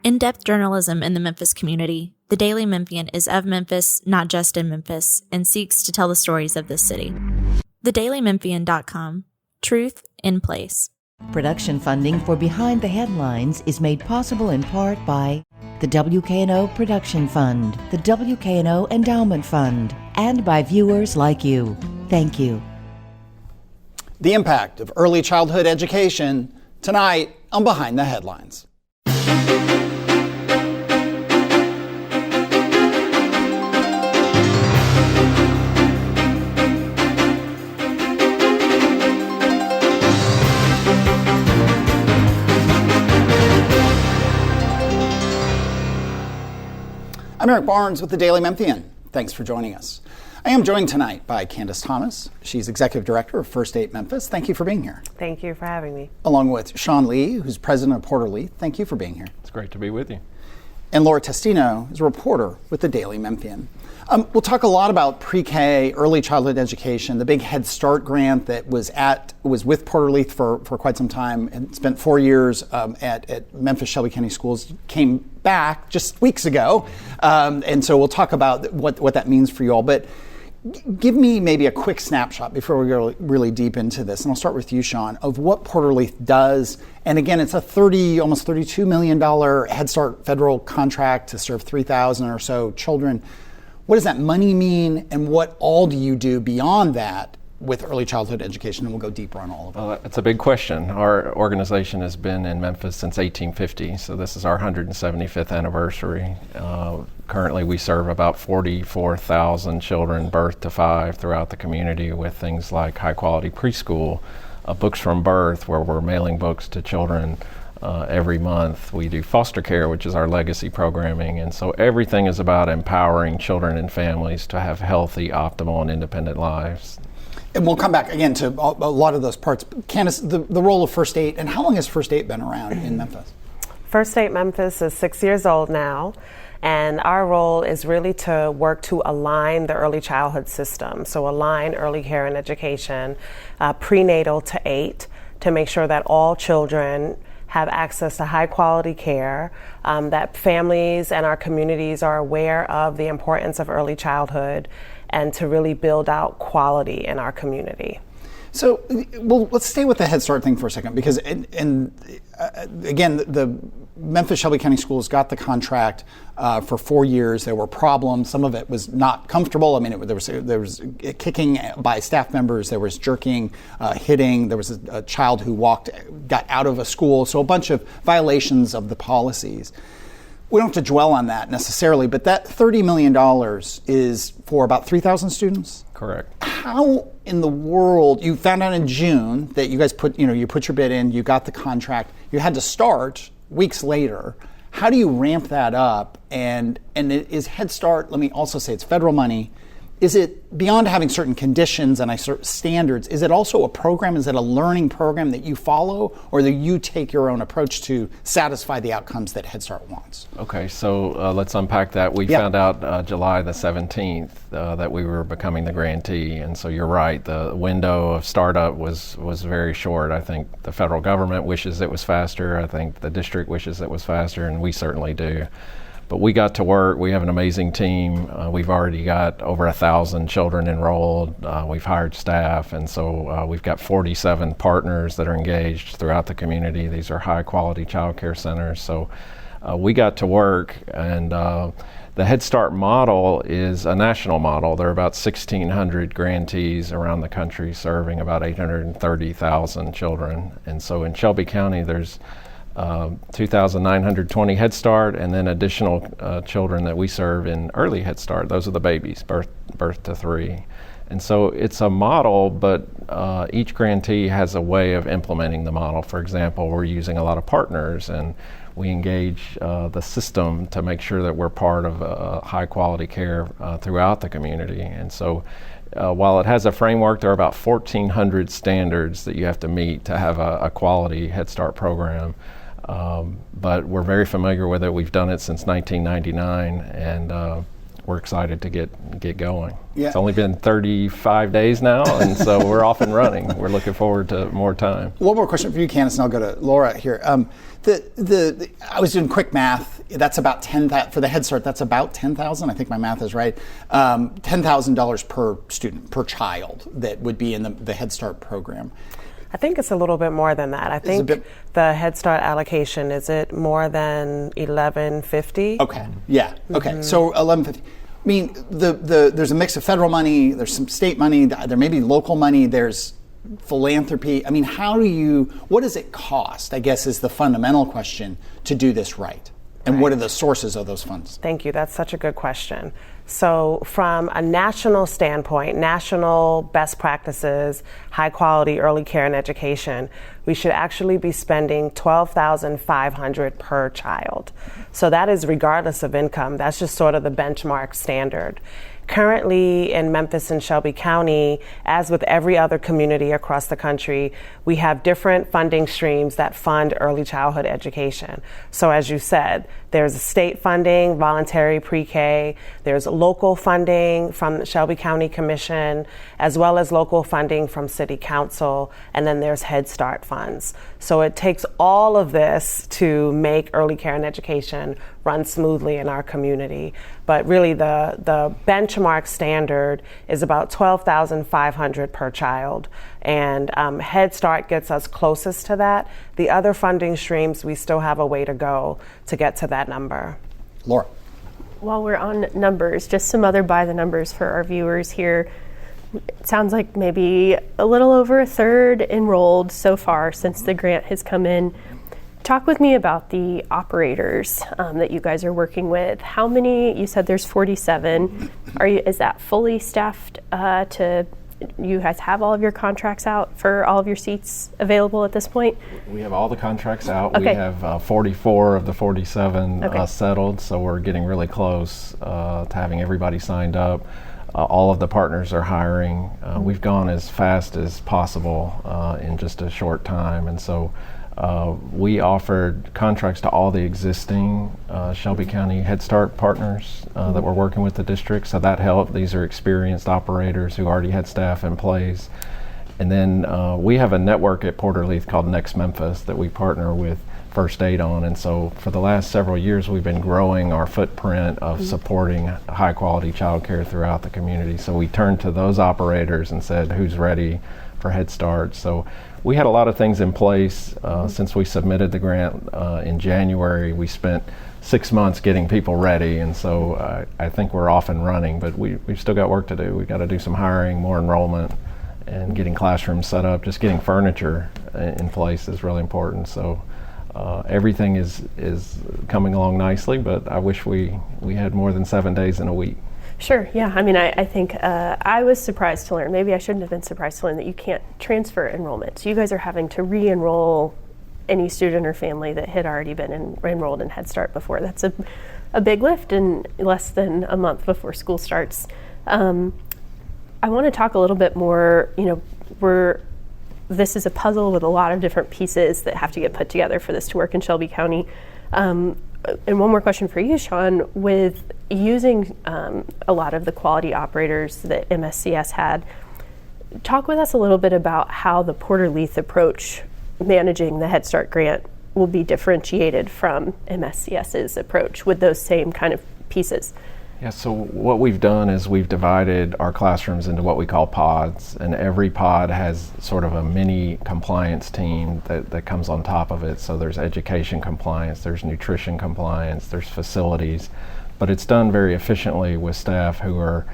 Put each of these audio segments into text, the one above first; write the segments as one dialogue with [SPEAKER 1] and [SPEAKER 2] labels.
[SPEAKER 1] In-depth journalism in the Memphis community, the Daily Memphian is of Memphis, not just in Memphis, and seeks to tell the stories of this city. TheDailyMemphian.com. Truth in place.
[SPEAKER 2] Production funding for Behind the Headlines is made possible in part by the WKNO Production Fund, the WKNO Endowment Fund, and by viewers like you. Thank you.
[SPEAKER 3] The impact of early childhood education tonight on Behind the Headlines. I'm Eric Barnes with the Daily Memphian. Thanks for joining us. I am joined tonight by Kandace Thomas. She's Executive Director of First Aid Memphis. Thank you for being here.
[SPEAKER 4] Thank you for having me.
[SPEAKER 3] Along with Sean Lee, who's President of Porter-Leath. Thank you for being here.
[SPEAKER 5] It's great to be with you.
[SPEAKER 3] And Laura Testino is a reporter with the Daily Memphian. We'll talk a lot about pre-K, early childhood education, the big Head Start grant that was with Porter-Leath for quite some time and spent 4 years at Memphis Shelby County Schools, came back just weeks ago. And so we'll talk about what that means for you all. But give me maybe a quick snapshot before we go really deep into this. And I'll start with you, Sean, of what Porter-Leath does. And again, it's a almost $32 million Head Start federal contract to serve 3,000 or so children. What does that money mean, and what all do you do beyond that with early childhood education? And we'll go deeper on all of it.
[SPEAKER 5] Well, it's a big question. Our organization has been in Memphis since 1850, so this is our 175th anniversary. Currently, we serve about 44,000 children, birth to 5, throughout the community with things like high-quality preschool, books from birth, where we're mailing books to children every month. We do foster care, which is our legacy programming, and so everything is about empowering children and families to have healthy, optimal, and independent lives.
[SPEAKER 3] And we'll come back again to a lot of those parts. Kandace, the role of First Aid, and how long has First Aid been around in Memphis?
[SPEAKER 4] First Aid Memphis is 6 years old now, and our role is really to work to align the early childhood system, so align early care and education, prenatal to 8, to make sure that all children have access to high quality care, that families and our communities are aware of the importance of early childhood, and to really build out quality in our community.
[SPEAKER 3] So, well, let's stay with the Head Start thing for a second, because again, the Memphis Shelby County Schools got the contract for 4 years. There were problems. Some of it was not comfortable. I mean, there was kicking by staff members. There was jerking, hitting. There was a child who got out of a school. So a bunch of violations of the policies. We don't have to dwell on that necessarily, but that $30 million is for about 3,000 students?
[SPEAKER 5] Correct.
[SPEAKER 3] How in the world, you found out in June that you guys put your bid in, you got the contract, you had to start weeks later. How do you ramp that up? And is Head Start, let me also say it's federal money, is it beyond having certain conditions and certain standards, is it also a program, is it a learning program that you follow, or do you take your own approach to satisfy the outcomes that Head Start wants?
[SPEAKER 5] Okay, so let's unpack that. We found out July the 17th that we were becoming the grantee, and so you're right, the window of startup was very short. I think the federal government wishes it was faster, I think the district wishes it was faster, and we certainly do. But we got to work. We have an amazing team. We've already got over 1,000 children enrolled. We've hired staff, and so we've got 47 partners that are engaged throughout the community. These are high-quality child care centers. So we got to work, and the Head Start model is a national model. There are about 1,600 grantees around the country serving about 830,000 children. And so in Shelby County, there's 2,920 Head Start, and then additional children that we serve in early Head Start. Those are the babies, birth to 3. And so it's a model, but each grantee has a way of implementing the model. For example, we're using a lot of partners, and we engage the system to make sure that we're part of high quality care throughout the community. And so while it has a framework, there are about 1,400 standards that you have to meet to have a quality Head Start program. But we're very familiar with it. We've done it since 1999, and we're excited to get going.
[SPEAKER 3] Yeah.
[SPEAKER 5] It's only been 35 days now, and so we're off and running. We're looking forward to more time.
[SPEAKER 3] One more question for you, Kandace, and I'll go to Laura here. I was doing quick math. That's about for the Head Start. That's about $10,000. I think my math is right. $10,000 per student, per child that would be in the Head Start program.
[SPEAKER 4] I think it's a little bit more than that. I think the Head Start allocation, is it more than $1150?
[SPEAKER 3] Okay. Yeah. Okay. Mm-hmm. So $1150. I mean, there's a mix of federal money. There's some state money. There may be local money. There's philanthropy. I mean, what does it cost, I guess, is the fundamental question to do this right. And what are the sources of those funds?
[SPEAKER 4] Thank you. That's such a good question. So from a national standpoint, national best practices, high quality early care and education, we should actually be spending $12,500 per child. So that is regardless of income. That's just sort of the benchmark standard. Currently in Memphis and Shelby County, as with every other community across the country, we have different funding streams that fund early childhood education. So as you said, there's state funding, voluntary pre-K, there's local funding from the Shelby County Commission, as well as local funding from City Council, and then there's Head Start funds. So it takes all of this to make early care and education run smoothly in our community. But really the benchmark standard is about $12,500 per child. And Head Start gets us closest to that. The other funding streams, we still have a way to go to get to that number.
[SPEAKER 3] Laura.
[SPEAKER 6] While we're on numbers, just some other by the numbers for our viewers here. It sounds like maybe a little over a third enrolled so far since the grant has come in. Talk with me about the operators that you guys are working with. How many? You said there's 47. Is that fully staffed? You guys have all of your contracts out for all of your seats available at this point?
[SPEAKER 5] We have all the contracts out.
[SPEAKER 6] Okay.
[SPEAKER 5] We have 44 of the 47 settled, so we're getting really close to having everybody signed up. All of the partners are hiring. We've gone as fast as possible in just a short time, and so we offered contracts to all the existing Shelby County Head Start partners that were working with the district, so that helped. These are experienced operators who already had staff in place. And then we have a network at Porter-Leath called Next Memphis that we partner with First Aid on, and so for the last several years we've been growing our footprint of supporting high quality childcare throughout the community. So we turned to those operators and said, who's ready for Head Start? So we had a lot of things in place since we submitted the grant in January. We spent 6 months getting people ready, and so I think we're off and running, but we've still got work to do. We've got to do some hiring, more enrollment, and getting classrooms set up. Just getting furniture in place is really important. So everything is coming along nicely, but I wish we had more than 7 days in a week.
[SPEAKER 6] Sure, yeah. I mean, I think I was surprised to learn, maybe I shouldn't have been surprised to learn, that you can't transfer enrollment. So you guys are having to re-enroll any student or family that had already been enrolled in Head Start before. That's a big lift in less than a month before school starts. I want to talk a little bit more, this is a puzzle with a lot of different pieces that have to get put together for this to work in Shelby County. And one more question for you, Sean, with using a lot of the quality operators that MSCS had, talk with us a little bit about how the Porter-Leath approach managing the Head Start grant will be differentiated from MSCS's approach with those same kind of pieces.
[SPEAKER 5] Yeah, so what we've done is we've divided our classrooms into what we call pods, and every pod has sort of a mini compliance team that comes on top of it. So there's education compliance, there's nutrition compliance, there's facilities, but it's done very efficiently with staff who are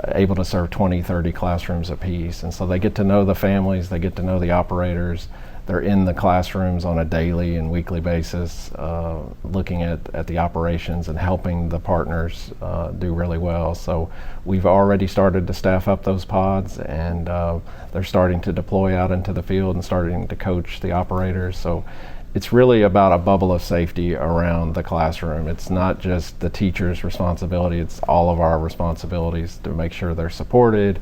[SPEAKER 5] able to serve 20, 30 classrooms apiece. And so they get to know the families, they get to know the operators. They're in the classrooms on a daily and weekly basis, looking at the operations and helping the partners do really well. So we've already started to staff up those pods, and they're starting to deploy out into the field and starting to coach the operators. So it's really about a bubble of safety around the classroom. It's not just the teacher's responsibility, it's all of our responsibilities to make sure they're supported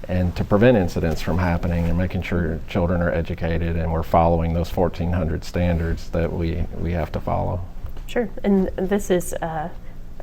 [SPEAKER 5] and to prevent incidents from happening, and making sure children are educated and we're following those 1,400 standards that we have to follow.
[SPEAKER 6] Sure, and this is,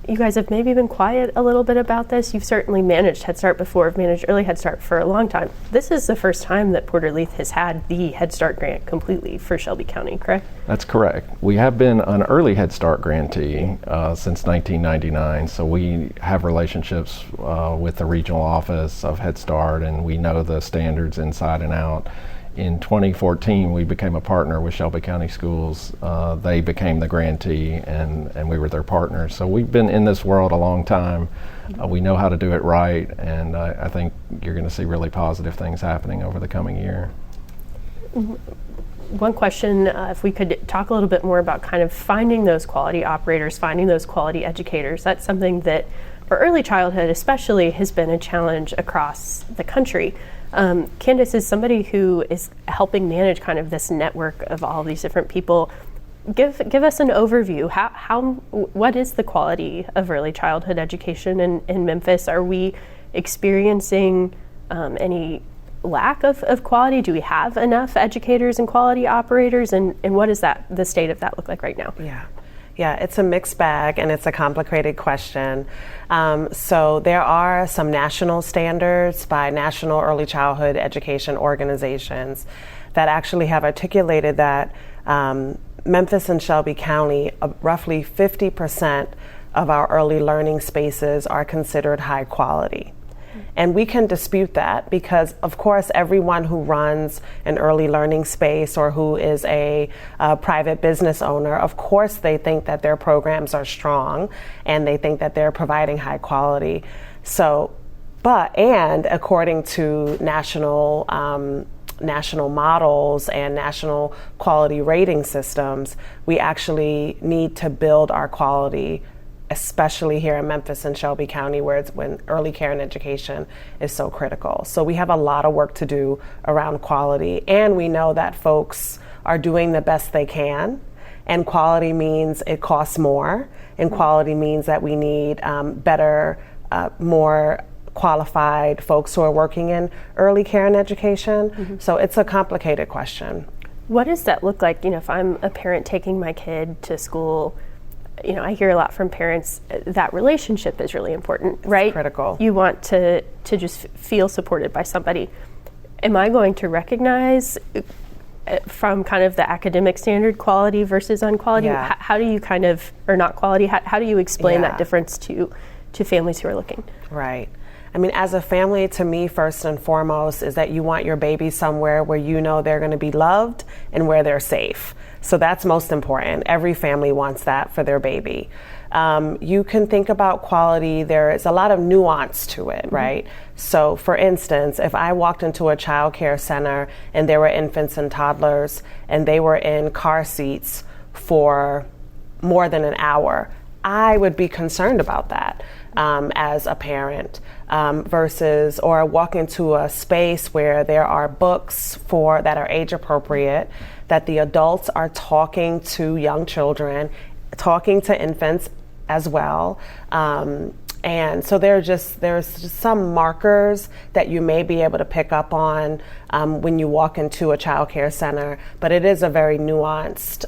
[SPEAKER 6] you guys have maybe been quiet a little bit about this. You've certainly managed Head Start before, have managed early Head Start for a long time. This is the first time that Porter-Leath has had the Head Start grant completely for Shelby County, correct?
[SPEAKER 5] That's correct. We have been an early Head Start grantee since 1999, so we have relationships with the regional office of Head Start, and we know the standards inside and out. In 2014, we became a partner with Shelby County Schools. They became the grantee, and we were their partners. So we've been in this world a long time. We know how to do it right, and I think you're going to see really positive things happening over the coming year.
[SPEAKER 6] One question, if we could talk a little bit more about kind of finding those quality operators, finding those quality educators. That's something that for early childhood especially has been a challenge across the country. Kandace is somebody who is helping manage kind of this network of all these different people. Give us an overview. What is the quality of early childhood education in Memphis? Are we experiencing any lack of quality? Do we have enough educators and quality operators? And what does the state of that look like right now?
[SPEAKER 4] Yeah, it's a mixed bag and it's a complicated question. So there are some national standards by national early childhood education organizations that actually have articulated that Memphis and Shelby County, roughly 50% of our early learning spaces are considered high quality. And we can dispute that because, of course, everyone who runs an early learning space or who is a private business owner, of course, they think that their programs are strong and they think that they're providing high quality. So, and according to national models and national quality rating systems, we actually need to build our quality, especially here in Memphis and Shelby County, when early care and education is so critical. So we have a lot of work to do around quality, and we know that folks are doing the best they can, and quality means it costs more, and quality means that we need better, more qualified folks who are working in early care and education. Mm-hmm. So it's a complicated question.
[SPEAKER 6] What does that look like? If I'm a parent taking my kid to school, I hear a lot from parents that relationship is really important, right?
[SPEAKER 4] It's critical.
[SPEAKER 6] You want to just feel supported by somebody. Am I going to recognize from kind of the academic standard quality versus unquality?
[SPEAKER 4] Yeah.
[SPEAKER 6] How do you kind of, or not quality, how do you explain that difference to families who are looking?
[SPEAKER 4] Right. I mean, as a family, to me, first and foremost, is that you want your baby somewhere where you know they're going to be loved and where they're safe. So that's most important. Every family wants that for their baby. You can think about quality. There is a lot of nuance to it, right? So, for instance, if I walked into a child care center and there were infants and toddlers and they were in car seats for more than an hour, I would be concerned about that as a parent, versus, or walk into a space where there are books that are age appropriate, that the adults are talking to young children, talking to infants as well. And so there's just some markers that you may be able to pick up on when you walk into a child care center, but it is a very nuanced,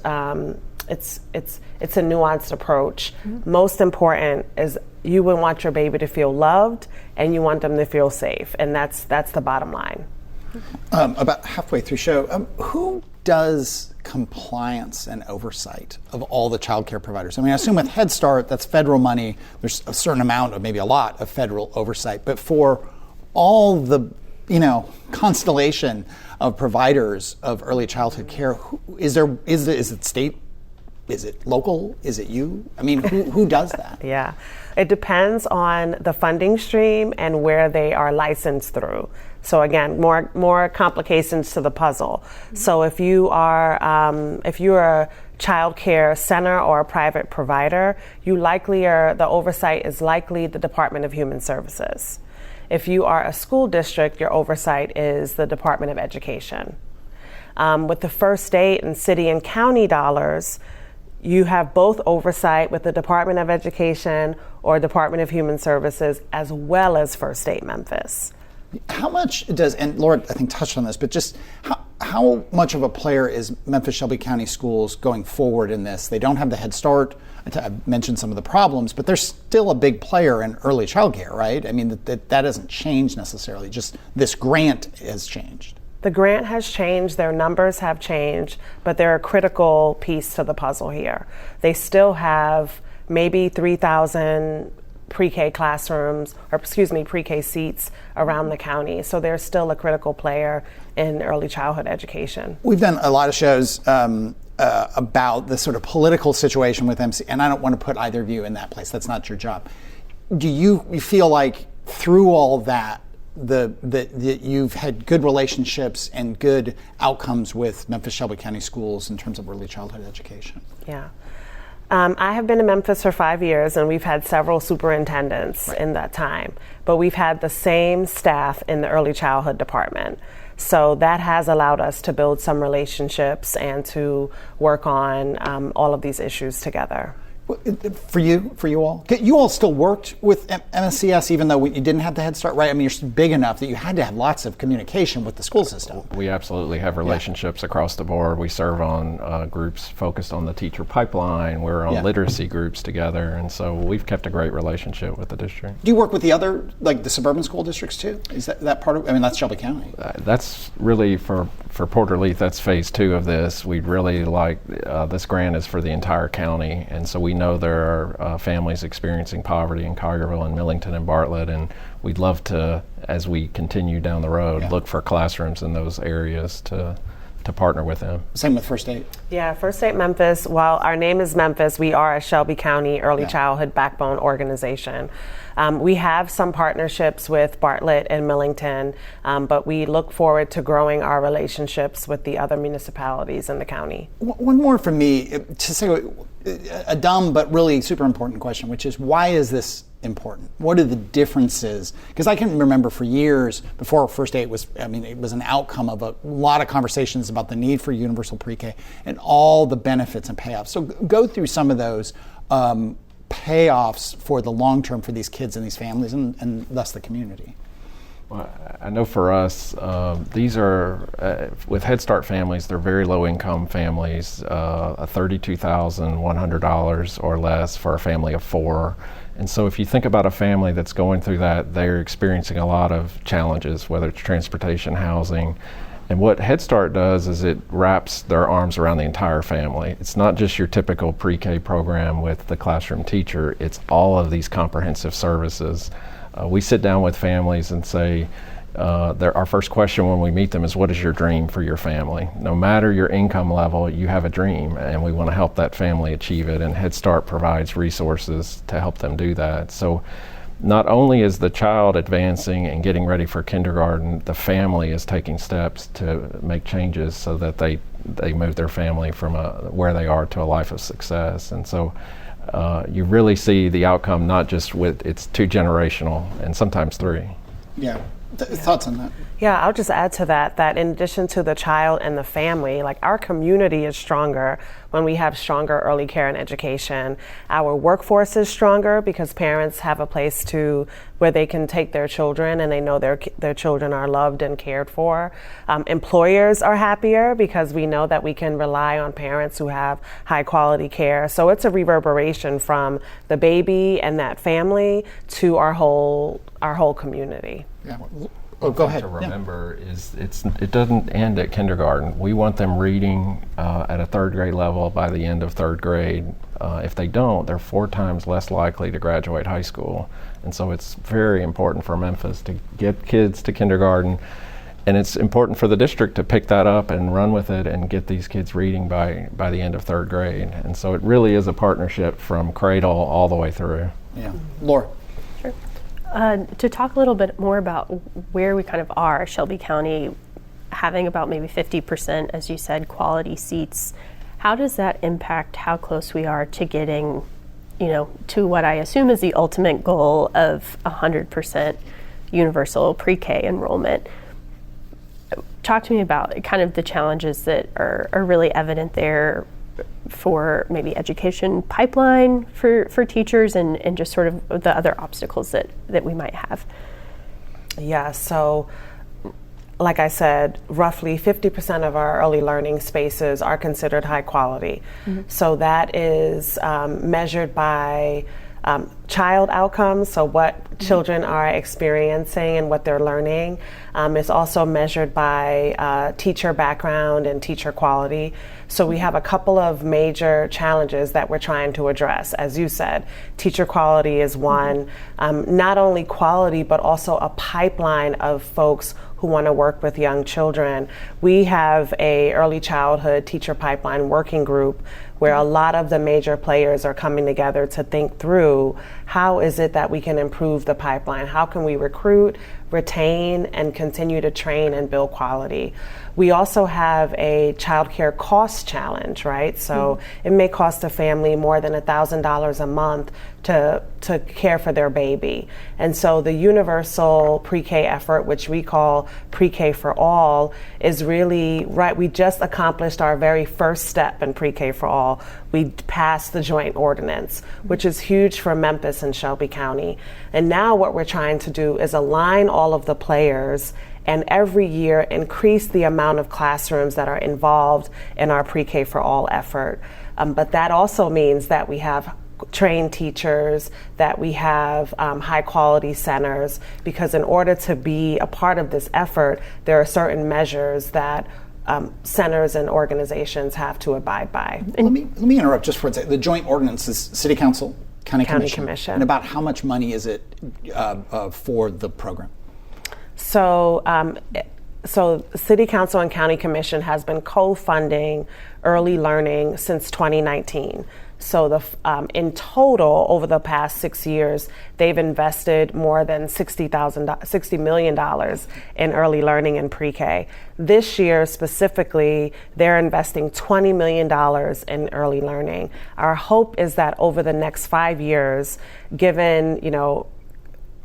[SPEAKER 4] it's a nuanced approach. Mm-hmm. Most important is you would want your baby to feel loved and you want them to feel safe, and that's the bottom line.
[SPEAKER 3] About halfway through show, who does compliance and oversight of all the child care providers? I mean, I assume with Head Start, that's federal money. There's a certain amount, or maybe a lot, of federal oversight. But for all the, constellation of providers of early childhood care, is it state? Is it local? Is it you? I mean, who does that?
[SPEAKER 4] Yeah, it depends on the funding stream and where they are licensed through. So again, more complications to the puzzle. Mm-hmm. So if you're a child care center or a private provider, the oversight is likely the Department of Human Services. If you are a school district, your oversight is the Department of Education. With the first state and city and county dollars, you have both oversight with the Department of Education or Department of Human Services, as well as First State Memphis.
[SPEAKER 3] How much does, and Laura I think touched on this, but just how much of a player is Memphis Shelby County Schools going forward in this? They don't have the Head Start. I've mentioned some of the problems, but they're still a big player in early child care, right? I mean, that doesn't change necessarily. Just this grant has changed.
[SPEAKER 4] The grant has changed, their numbers have changed, but they're a critical piece to the puzzle here. They still have maybe 3,000 pre-K classrooms, or pre-K seats around the county. So they're still a critical player in early childhood education.
[SPEAKER 3] We've done a lot of shows about the sort of political situation with MC, and I don't want to put either of you in that place. That's not your job. Do you feel like through all that, that you've had good relationships and good outcomes with Memphis Shelby County Schools in terms of early childhood education?
[SPEAKER 4] Yeah. I have been in Memphis for 5 years, and we've had several superintendents in that time, but we've had the same staff in the early childhood department. So that has allowed us to build some relationships and to work on all of these issues together.
[SPEAKER 3] For you all still worked with MSCS even though you didn't have the Head Start, right? I mean, you're big enough that you had to have lots of communication with the school system.
[SPEAKER 5] We absolutely have relationships across the board. We serve on groups focused on the teacher pipeline. We're on literacy groups together, and so we've kept a great relationship with the district.
[SPEAKER 3] Do you work with the other, like the suburban school districts too? Is that part of, I mean, that's Shelby County.
[SPEAKER 5] That's really for Porter-Leath, that's phase 2 of this. We'd really like, this grant is for the entire county, and so we know there are families experiencing poverty in Collierville and Millington and Bartlett, and we'd love to, as we continue down the road, look for classrooms in those areas to partner with them.
[SPEAKER 3] Same with First Aid.
[SPEAKER 4] Yeah, First Aid Memphis, while our name is Memphis, we are a Shelby County early childhood backbone organization. We have some partnerships with Bartlett and Millington, but we look forward to growing our relationships with the other municipalities in the county.
[SPEAKER 3] One more from me, to say a dumb but really super important question, which is, why is this important? What are the differences? Because I can remember for years before First Aid was, I mean, it was an outcome of a lot of conversations about the need for universal pre-K and all the benefits and payoffs. So go through some of those payoffs for the long term for these kids and these families and thus the community.
[SPEAKER 5] Well, I know for us, these are, with Head Start families, they're very low income families, $32,100 or less for a family of 4. And so if you think about a family that's going through that, they're experiencing a lot of challenges, whether it's transportation, housing. And what Head Start does is it wraps their arms around the entire family. It's not just your typical pre-K program with the classroom teacher, it's all of these comprehensive services. We sit down with families and say, our first question when we meet them is, what is your dream for your family? No matter your income level, you have a dream, and we want to help that family achieve it, and Head Start provides resources to help them do that. So not only is the child advancing and getting ready for kindergarten, the family is taking steps to make changes so that they move their family from where they are to a life of success. And so you really see the outcome, not just with, it's 2-generational and sometimes 3.
[SPEAKER 3] Yeah. Thoughts on that?
[SPEAKER 4] Yeah, I'll just add to that in addition to the child and the family, like our community is stronger when we have stronger early care and education. Our workforce is stronger because parents have a place where they can take their children and they know their children are loved and cared for. Employers are happier because we know that we can rely on parents who have high quality care. So it's a reverberation from the baby and that family to our whole community.
[SPEAKER 3] Yeah. Go ahead.
[SPEAKER 5] To remember is it doesn't end at kindergarten. We want them reading at a 3rd grade level by the end of 3rd grade. If they don't, they're 4 times less likely to graduate high school. And so it's very important for Memphis to get kids to kindergarten, and it's important for the district to pick that up and run with it and get these kids reading by the end of 3rd grade. And so it really is a partnership from cradle all the way through.
[SPEAKER 3] Yeah. Laura.
[SPEAKER 6] To talk a little bit more about where we kind of are, Shelby County having about maybe 50%, as you said, quality seats, how does that impact how close we are to getting, to what I assume is the ultimate goal of 100% universal pre-K enrollment? Talk to me about kind of the challenges that are really evident there for maybe education pipeline for teachers and just sort of the other obstacles that we might have.
[SPEAKER 4] Yeah, so like I said, roughly 50% of our early learning spaces are considered high quality. So that is measured by child outcomes, so what children are experiencing and what they're learning. It's also measured by teacher background and teacher quality. So we have a couple of major challenges that we're trying to address. As you said, teacher quality is one. Not only quality, but also a pipeline of folks who want to work with young children. We have a early childhood teacher pipeline working group where a lot of the major players are coming together to think through how is it that we can improve the pipeline? How can we recruit, retain, and continue to train and build quality? We also have a childcare cost challenge, right? So it may cost a family more than $1,000 a month to care for their baby. And so the universal pre-K effort, which we call pre-K for all, is really, right, we just accomplished our very first step in pre-K for all. We passed the joint ordinance, which is huge for Memphis and Shelby County. And now what we're trying to do is align all of the players and every year increase the amount of classrooms that are involved in our pre-K for all effort. But that also means that we have trained teachers, that we have high quality centers, because in order to be a part of this effort, there are certain measures that centers and organizations have to abide by.
[SPEAKER 3] Let me interrupt just for a second. The joint ordinance is City Council, County Commission. And about how much money is it for the program?
[SPEAKER 4] So City Council and County Commission has been co-funding early learning since 2019. So in total, over the past 6 years, they've invested more than $60 million in early learning and pre-K. This year specifically, they're investing $20 million in early learning. Our hope is that over the next 5 years, given,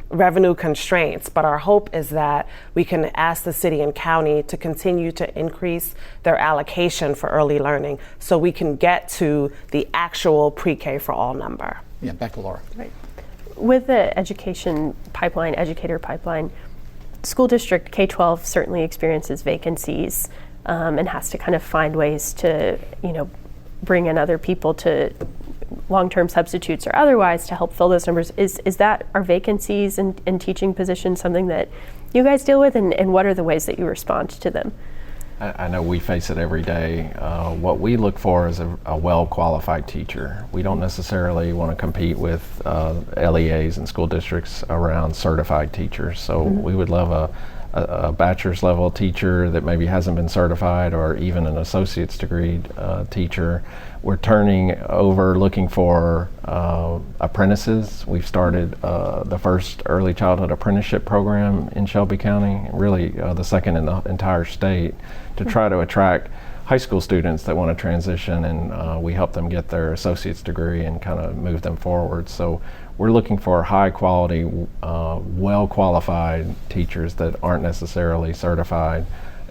[SPEAKER 4] revenue constraints, but our hope is that we can ask the city and county to continue to increase their allocation for early learning so we can get to the actual pre-K for all number.
[SPEAKER 3] Yeah, back to Laura.
[SPEAKER 6] Right. With the education pipeline, educator pipeline, school district K-12 certainly experiences vacancies and has to kind of find ways to, bring in other people to long-term substitutes or otherwise to help fill those numbers. Is that our vacancies in teaching positions something that you guys deal with, and what are the ways that you respond to them?
[SPEAKER 5] I know we face it every day. What we look for is a well-qualified teacher. We don't necessarily want to compete with LEAs and school districts around certified teachers. So we would love a bachelor's level teacher that maybe hasn't been certified, or even an associate's degree teacher. We're turning over looking for apprentices. We've started the first early childhood apprenticeship program in Shelby County, really the second in the entire state, to try to attract high school students that want to transition, and we help them get their associate's degree and kind of move them forward. So we're looking for high quality, well qualified teachers that aren't necessarily certified,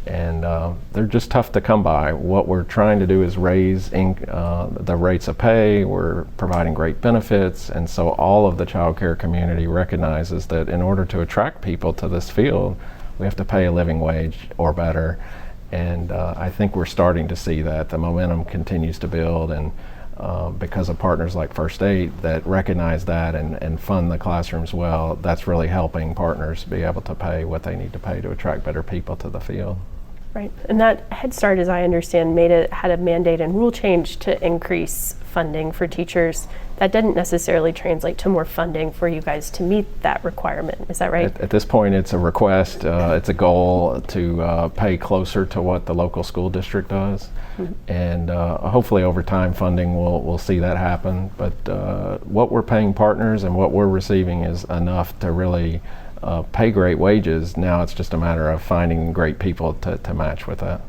[SPEAKER 5] and they're just tough to come by. What we're trying to do is raise the rates of pay. We're providing great benefits, and so all of the child care community recognizes that in order to attract people to this field, we have to pay a living wage or better. And I think we're starting to see that. The momentum continues to build, and because of partners like First Aid that recognize that and fund the classrooms well, that's really helping partners be able to pay what they need to pay to attract better people to the field.
[SPEAKER 6] Right, and that Head Start, as I understand, had a mandate and rule change to increase funding for teachers. That didn't necessarily translate to more funding for you guys to meet that requirement. Is that right?
[SPEAKER 5] At this point, it's a request. It's a goal to pay closer to what the local school district does. And hopefully over time funding will see that happen. But what we're paying partners and what we're receiving is enough to really pay great wages. Now it's just a matter of finding great people to match with that.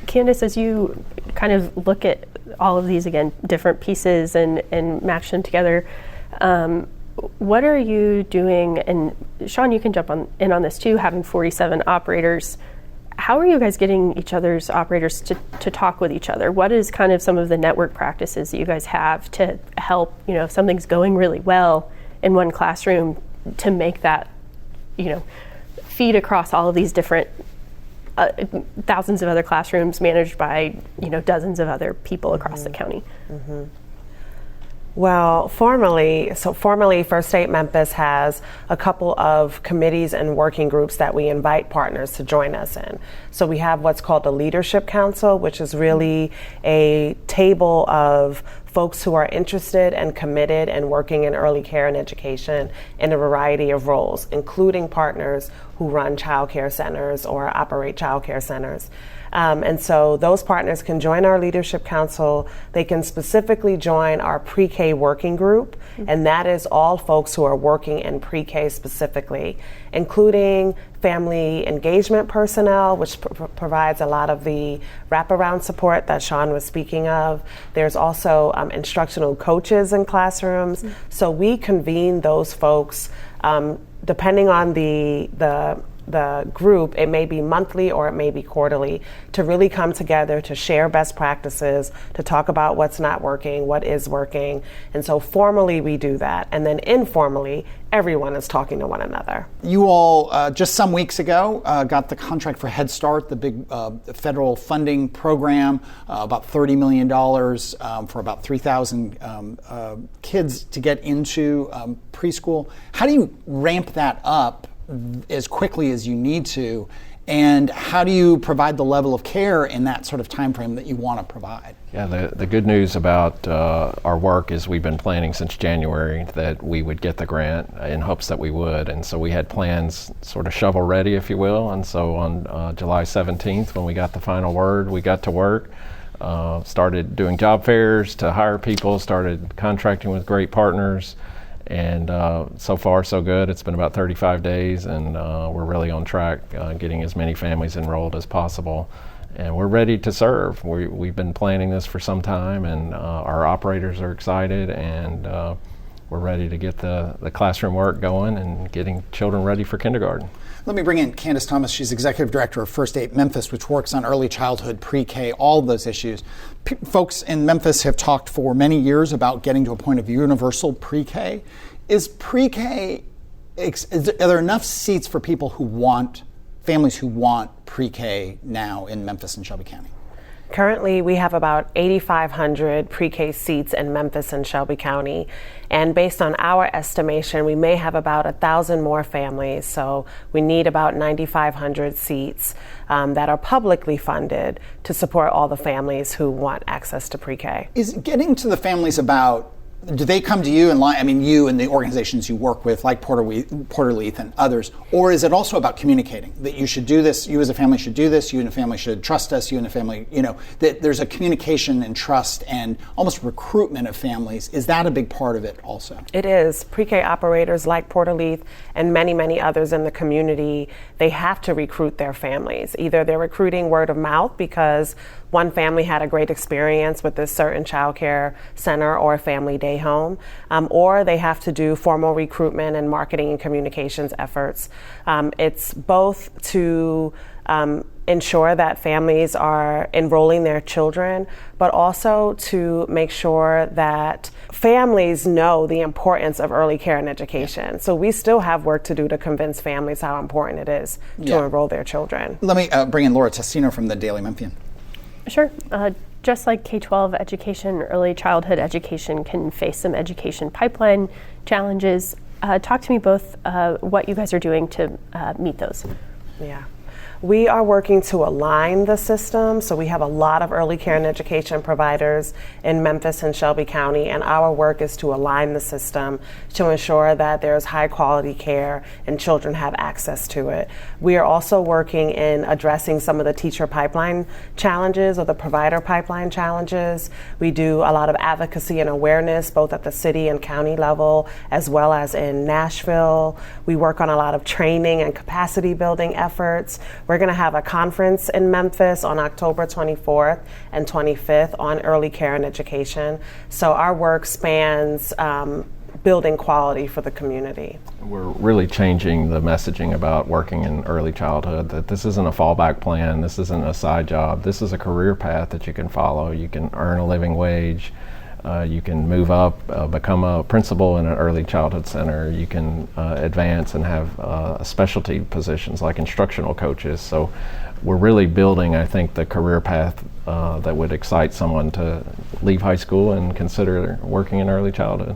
[SPEAKER 6] Kandace, as you kind of look at all of these, again, different pieces and match them together, what are you doing? And Sean, you can jump in on this too, having 47 operators. How are you guys getting each other's operators to talk with each other? What is kind of some of the network practices that you guys have to help, if something's going really well in one classroom, to make that, feed across all of these different thousands of other classrooms managed by dozens of other people across the county.
[SPEAKER 4] Well, formally, First Aid Memphis has a couple of committees and working groups that we invite partners to join us in. So we have what's called the Leadership Council, which is really a table of folks who are interested and committed and working in early care and education in a variety of roles, including partners who run child care centers or operate child care centers. And so those partners can join our Leadership Council. They can specifically join our pre-K working group, and that is all folks who are working in pre-K specifically, including family engagement personnel, which provides a lot of the wraparound support that Sean was speaking of. There's also instructional coaches in classrooms. So we convene those folks depending on the group. It may be monthly or it may be quarterly, to really come together to share best practices, to talk about what's not working, what is working. And so formally we do that. And then informally, everyone is talking to one another.
[SPEAKER 3] You all, just some weeks ago, got the contract for Head Start, the big federal funding program, about $30 million for about 3,000 kids to get into preschool. How do you ramp that up as quickly as you need to, and how do you provide the level of care in that sort of time frame that you want to provide?
[SPEAKER 5] Yeah, the good news about our work is we've been planning since January that we would get the grant in hopes that we would, and so we had plans sort of shovel ready, if you will, and so on July 17th when we got the final word, we got to work, started doing job fairs to hire people, started contracting with great partners. And so far, so good. It's been about 35 days, and we're really on track getting as many families enrolled as possible. And we're ready to serve. We've been planning this for some time, and our operators are excited, and we're ready to get the classroom work going and getting children ready for kindergarten.
[SPEAKER 3] Let me bring in Kandace Thomas. She's Executive Director of First Aid Memphis, which works on early childhood, pre-K, all of those issues. Folks in Memphis have talked for many years about getting to a point of universal pre-K. Is pre-K, are there enough seats for people families who want pre-K now in Memphis and Shelby County?
[SPEAKER 4] Currently, we have about 8,500 pre-K seats in Memphis and Shelby County. And based on our estimation, we may have about 1,000 more families. So we need about 9,500 seats that are publicly funded to support all the families who want access to pre-K.
[SPEAKER 3] Is getting to the families about, do they come to you and you and the organizations you work with, like Porter-Leath and others, or is it also about communicating that you should do this, you as a family should do this, you and a family should trust us, you and a family, that there's a communication and trust and almost recruitment of families? Is that a big part of it also?
[SPEAKER 4] It is. Pre-K operators like Porter-Leath and many, many others in the community, they have to recruit their families. Either they're recruiting word of mouth because one family had a great experience with this certain child care center or family day home, or they have to do formal recruitment and marketing and communications efforts. It's both to ensure that families are enrolling their children, but also to make sure that families know the importance of early care and education. So we still have work to do to convince families how important it is to enroll their children.
[SPEAKER 3] Let me bring in Laura Testino from the Daily Memphian.
[SPEAKER 6] Sure. Just like K-12 education, early childhood education can face some education pipeline challenges. Talk to me both what you guys are doing to meet those.
[SPEAKER 4] Yeah. We are working to align the system. So we have a lot of early care and education providers in Memphis and Shelby County, and our work is to align the system to ensure that there's high quality care and children have access to it. We are also working in addressing some of the teacher pipeline challenges or the provider pipeline challenges. We do a lot of advocacy and awareness both at the city and county level as well as in Nashville. We work on a lot of training and capacity building efforts. We're going to have a conference in Memphis on October 24th and 25th on early care and education. So our work spans building quality for the community.
[SPEAKER 5] We're really changing the messaging about working in early childhood, that this isn't a fallback plan, this isn't a side job, this is a career path that you can follow. You can earn a living wage, You can move up, become a principal in an early childhood center. You can advance and have specialty positions like instructional coaches. So we're really building, I think, the career path that would excite someone to leave high school and consider working in early childhood.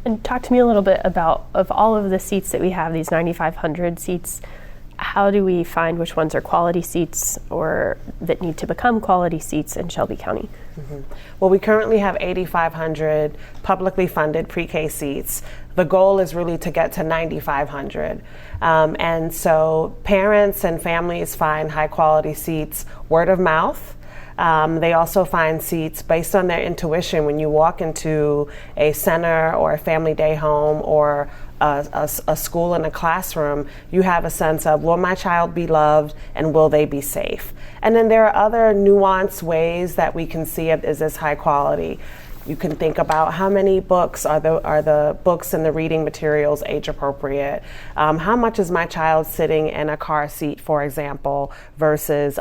[SPEAKER 6] And talk to me a little bit about, of all of the seats that we have, these 9,500 seats, how do we find which ones are quality seats or that need to become quality seats in Shelby County?
[SPEAKER 4] Mm-hmm. Well, we currently have 8,500 publicly funded pre-K seats. The goal is really to get to 9,500. And so parents and families find high quality seats word of mouth. They also find seats based on their intuition. When you walk into a center or a family day home or a school and a classroom, you have a sense of, will my child be loved and will they be safe? And then there are other nuanced ways that we can see it is this high quality. You can think about how many books are the books and the reading materials age appropriate. How much is my child sitting in a car seat, for example, versus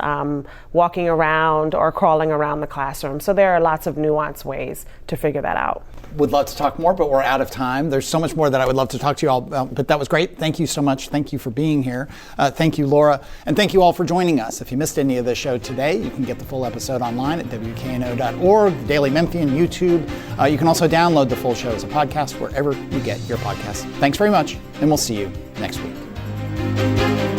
[SPEAKER 4] walking around or crawling around the classroom. So there are lots of nuanced ways to figure that out.
[SPEAKER 3] Would love to talk more, but we're out of time. There's so much more that I would love to talk to you all about, but that was great. Thank you so much. Thank you for being here. Thank you, Laura. And thank you all for joining us. If you missed any of the show today, you can get the full episode online at WKNO.org, the Daily Memphian, YouTube. You can also download the full show as a podcast wherever you get your podcasts. Thanks very much, and we'll see you next week.